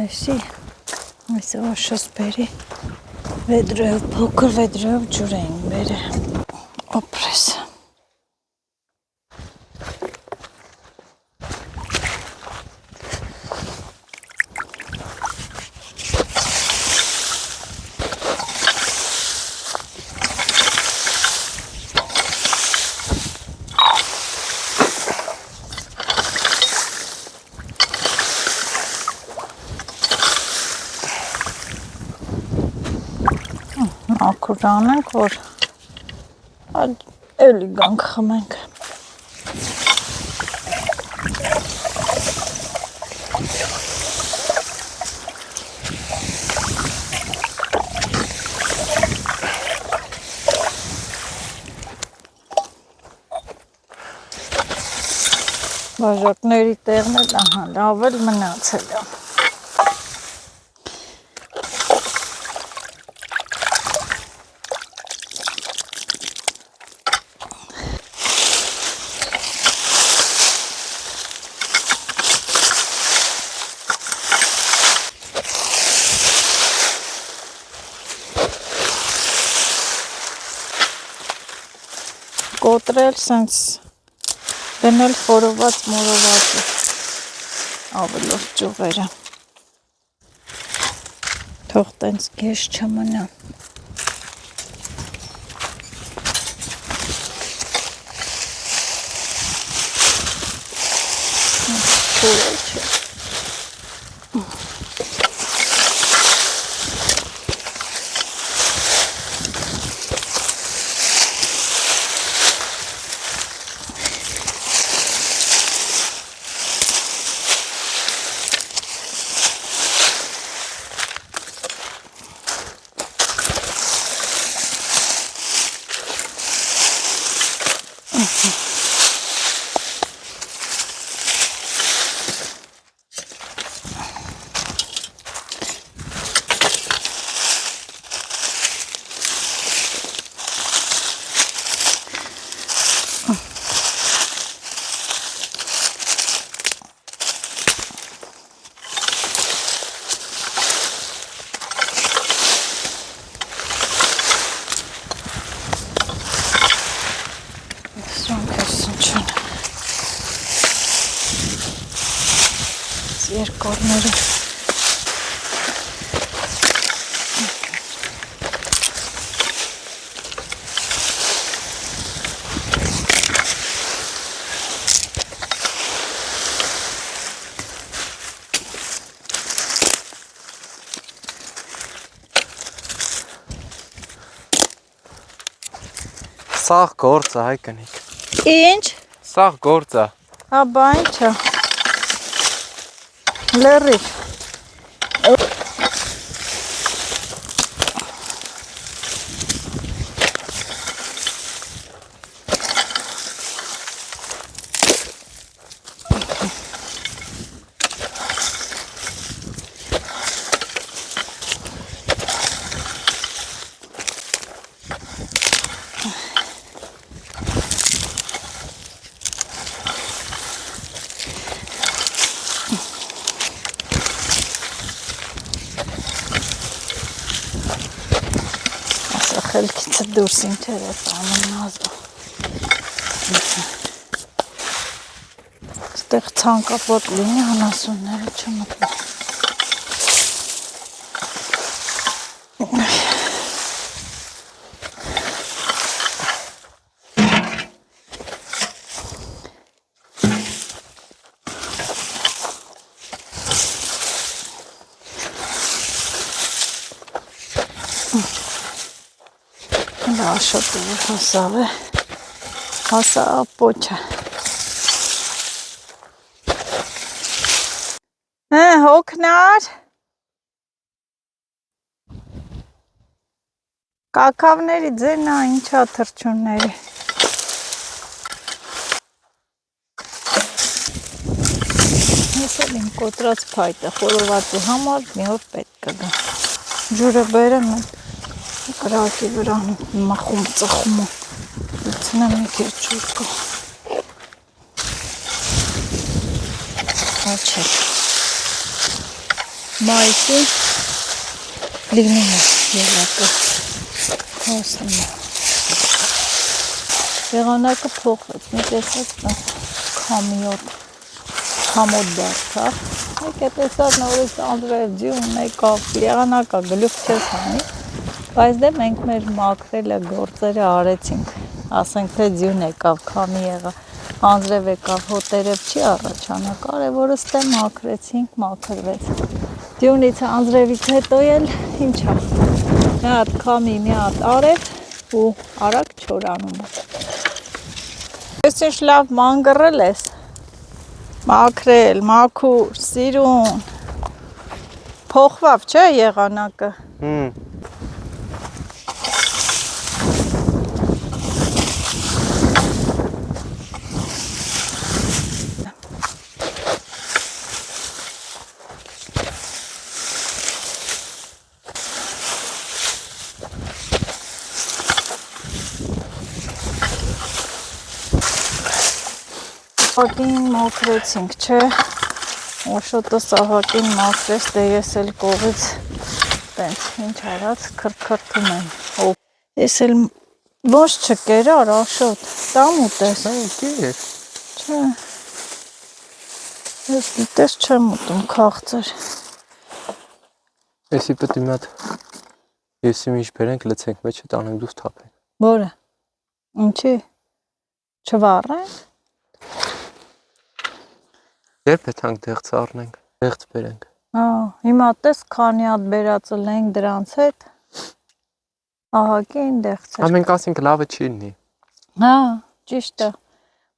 Այսի աշոս բերի վեդրով, փոքր վեդրով ջուր էին բերը։ Օպրես։ Ակուր անենք, որ էլի գանք խմենք։ Բաժակների տեղն էլ ահա լավ էլ մնացել է։ Կոտրել սենց դնել խորոված մորովածը ավելորդ ճյուղերը թող տենց գեշ չմնա փորել չէ երկորները Սաղ գործ է, հայ կնիկ։ Ինչ։ Սաղ գործ է։ Հա, բա ինչա։ Լրիվ։ Խելքիցը դուրս ինչեր է տանում նազը։ Ստեղ ցանկապոտ լինի հանասունները չմտնում։ Աշոտը հասավ է, հասա պոչը։ Հոգնար, կակավների ձենա ինչա թրջունների։ Ես էլ իմ կոտրած փայտը խորովածի համար մի օր պետք կգա։ Ջուրը բերեմ եմ։ Կրակի վրա մախում ծխում ու լցնեմ մի քիչ ջուր կա։ Աչե։ Մայիսի լինում է եղակը հասնում է։ Եղանակը փոխվեց, մի տեսած քամոտ դարձավ։ Մեկ է տեսած նորից Անդրեև ձյուն եկավ, եղանակը գլուխ չես հանի։ Բայց դե մենք մեր մաքրելը գործերը արեցինք, ասենք թե ձյուն եկավ, քամի եղա, անձրև եկավ, հոտերև չի առաջանա, կարևորը ստե մաքրեցինք, մաքրվեց։ Ձյունից անձրևից հետո էլ ինչա, մի հատ քամի, մի հատ արև ու արագ չորանում է։ Ես ինչ լավ մանգռել ես, մաքրել, մաքուր, սիրուն, փոխվավ չէ եղանակը։ Սահակին մաքրեցինք, չէ, Օշոտը սահակին մաքրեց, դե ես էլ կողից տենց ինչ արած քրքրթում եմ, ես էլ ոչ չկերար Աշոտ, տամ ուտես, կեր, չէ, ես դիտես չեմ ուտում քաղցր, եսի պտի մատ, եսի միշ բերենք լծենք մեջը տանենք դուս թապենք, որը, ինչի, չվարենք, երբ է թանք դեղց առնենք, դեղց բերենք, հիմա տես քանի հատ բերածը լենք դրանց հետ, ահագին դեղցեր, ամենք ասինք լավը չի լինի, ճիշտ է,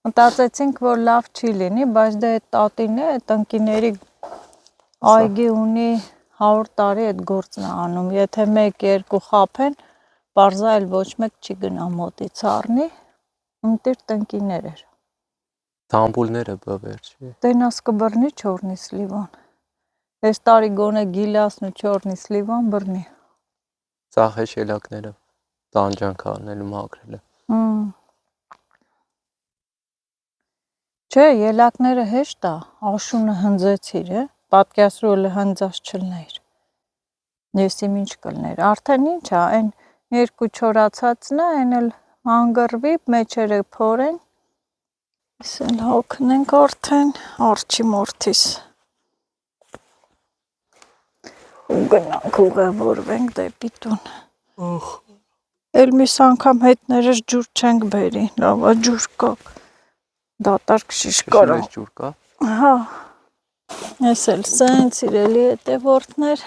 մտածեցինք, որ լավ չի լինի, բայց դե այդ տատին է, այդ ընկիների այգի ունի 100 տարի այդ գործն է անում, եթե 1-2 խափեն, պարզա էլ ոչ մեկ չի գնա մոտից առնի, ընտիր տնկիներ էր։ Տամբուլները բավերջի։ Տենաս կբրնի չորնի սլիվան, ես տարի գոնե գիլասն ու չորնի սլիվան բրնի։ Ծախե շելակները, տանջանք անելու մաքրելը։ Չէ, ելակները հեշտ է, աշունը հնձեցիր է, պատկասրու էլ հնձած չլներ, ես իմ ինչ կլներ, արդեն ինչ է, այն երկու չորացածն է, այն էլ անգրվի, մեջերը փորեն, ես էլ հոգնենք արդեն, արջի մորդիս, ու գնանք ուղևորվենք դեպի տուն, էլ միս անգամ հետներս ջուր չենք բերի, լավա ջուր կա, դատարկ շիշ կարա, ջուր կա, հա, ես էլ սենց իրելի հետևորդներ,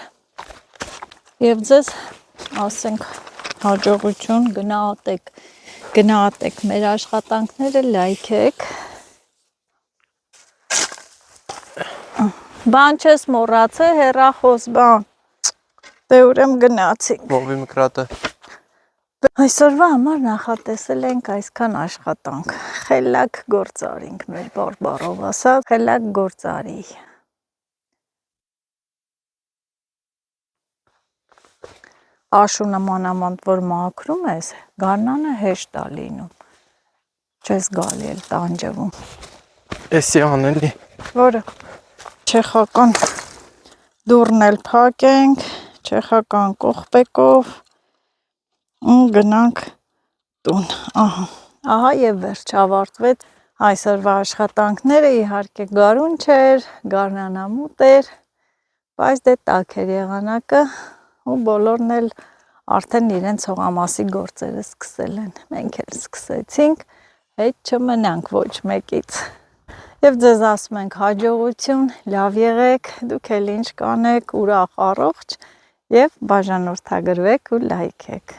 և ձեզ ասենք հաջողություն գնահատեք, Գնահատեք մեր աշխատանքները, լայքեք։ Բան չես մոռացել, հեռախոս բան։ Դե ուրեմն գնացինք։ Ողի մկրատը։ Այսօրվա համար նախատեսել ենք այսքան աշխատանք։ Խելակ գործարինք մեր բարբառով ասած, խելակ գործարի։ Աշունը մանավանդ որ մաքրում ես, գարնանը հեշտ է լինում։ Չես գալի էլ տանջվում։ Էսի անելի։ Որը չեխական դուռն էլ փակենք, չեխական կողպեկով ու գնանք տուն։ Ահա եւ վերջ ավարտվեց այսօրվա աշխատանքները, իհարկե գարուն չէր, գարնանամուտ էր, բայց դե տաք էր եղանակը ու բոլորն էլ արդեն իրենց հողամասի գործերը սկսել են։ Մենք էլ սկսեցինք, հետ չմնանք ոչ մեկից։ Եվ ձեզ ասում ենք հաջողություն, լավ եղեք, դուք էլ ինչ կանեք, ուրախ առողջ եւ բաժանորդագրվեք ու լայքեք։